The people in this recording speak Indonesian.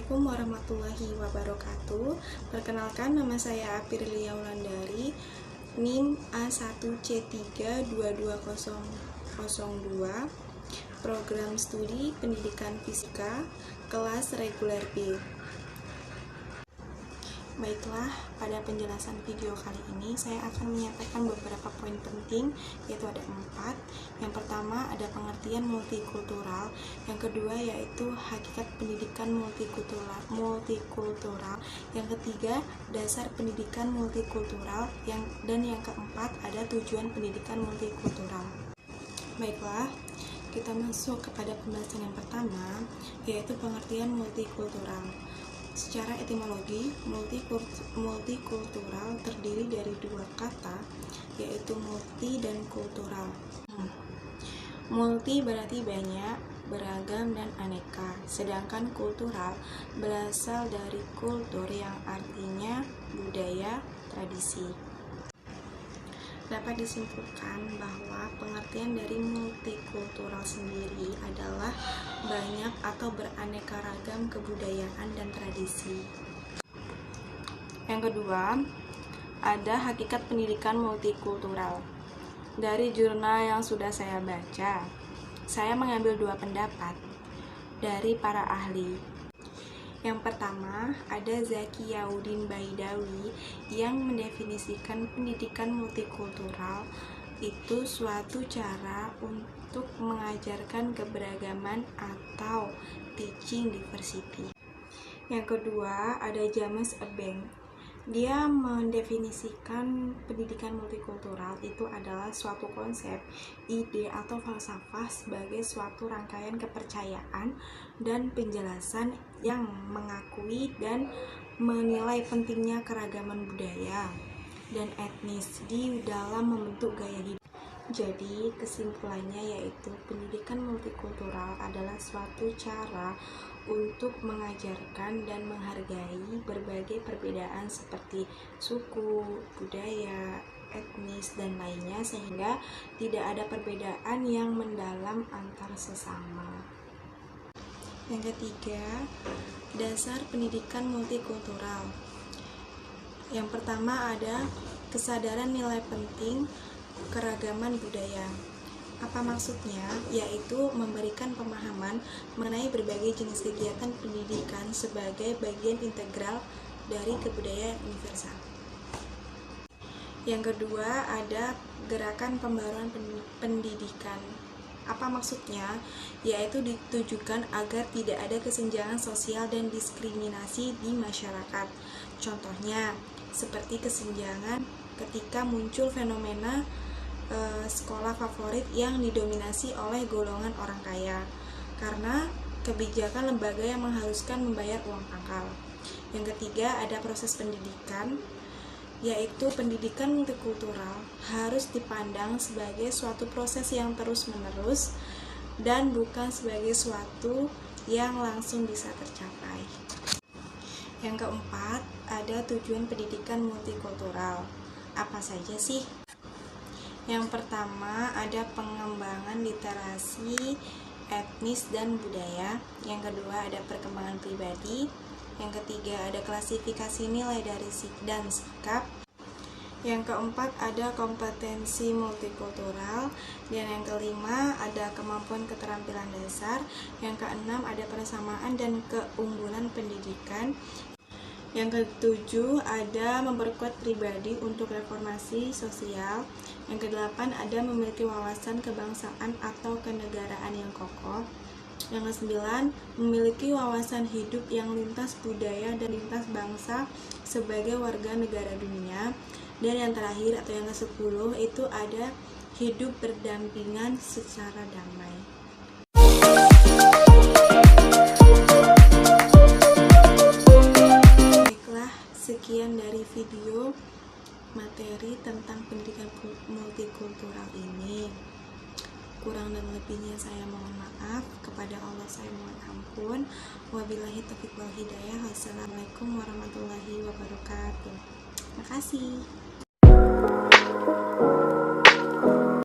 Assalamualaikum warahmatullahi wabarakatuh. Perkenalkan, nama saya Apirlia Wulandari, NIM A1C3220002, Program Studi Pendidikan Fisika, kelas reguler B. Baiklah, pada penjelasan video kali ini saya akan menyampaikan beberapa poin penting, yaitu ada 4. Yang pertama ada pengertian multikultural, yang kedua yaitu hakikat pendidikan multikultural, yang ketiga dasar pendidikan multikultural, dan yang keempat ada tujuan pendidikan multikultural. Baiklah, kita masuk kepada pembahasan yang pertama, yaitu pengertian multikultural. Secara etimologi, multikultural terdiri dari dua kata, yaitu multi dan kultural. Multi berarti banyak, beragam, dan aneka, sedangkan kultural berasal dari kultur yang artinya budaya, tradisi. Dapat disimpulkan bahwa pengertian dari multikultural sendiri adalah banyak atau beraneka ragam kebudayaan dan tradisi. Yang kedua, ada hakikat pendidikan multikultural. Dari jurnal yang sudah saya baca, saya mengambil 2 pendapat dari para ahli. Yang pertama, ada Zakiyauddin Baidawi yang mendefinisikan pendidikan multikultural itu suatu cara untuk mengajarkan keberagaman atau teaching diversity. Yang kedua, ada James Ebeng. Dia mendefinisikan pendidikan multikultural itu adalah suatu konsep, ide, atau falsafah sebagai suatu rangkaian kepercayaan dan penjelasan yang mengakui dan menilai pentingnya keragaman budaya dan etnis di dalam membentuk gaya hidup. Jadi, kesimpulannya yaitu pendidikan multikultural adalah suatu cara untuk mengajarkan dan menghargai berbagai perbedaan seperti suku, budaya, etnis, dan lainnya, sehingga tidak ada perbedaan yang mendalam antar sesama. Yang ketiga, dasar pendidikan multikultural. Yang pertama ada kesadaran nilai penting keragaman budaya. Apa maksudnya? Yaitu memberikan pemahaman mengenai berbagai jenis kegiatan pendidikan sebagai bagian integral dari kebudayaan universal. Yang kedua ada gerakan pembaruan pendidikan. Apa maksudnya? Yaitu ditujukan agar tidak ada kesenjangan sosial dan diskriminasi di masyarakat. Contohnya, seperti kesenjangan ketika muncul fenomena sekolah favorit yang didominasi oleh golongan orang kaya karena kebijakan lembaga yang mengharuskan membayar uang pangkal. Yang ketiga ada proses pendidikan, yaitu pendidikan multikultural harus dipandang sebagai suatu proses yang terus-menerus dan bukan sebagai suatu yang langsung bisa tercapai. Yang keempat, ada tujuan pendidikan multikultural. Apa saja sih? Yang pertama, ada pengembangan literasi, etnis, dan budaya. Yang kedua, ada perkembangan pribadi. Yang ketiga, ada klasifikasi nilai dari dan sikap. Yang keempat, ada kompetensi multikultural. Dan yang kelima, ada kemampuan keterampilan dasar. Yang keenam, ada persamaan dan keunggulan pendidikan. Yang ketujuh, ada memperkuat pribadi untuk reformasi sosial. Yang kedelapan, ada memiliki wawasan kebangsaan atau kenegaraan yang kokoh. Yang kesembilan, memiliki wawasan hidup yang lintas budaya dan lintas bangsa sebagai warga negara dunia. Dan yang terakhir atau yang ke-10 itu ada hidup berdampingan secara damai. Sekian dari video materi tentang pendidikan multikultural ini. Kurang dan lebihnya saya mohon maaf. Kepada Allah saya mohon ampun. Wabillahi taufiq wal hidayah. Wassalamualaikum warahmatullahi wabarakatuh. Terima kasih.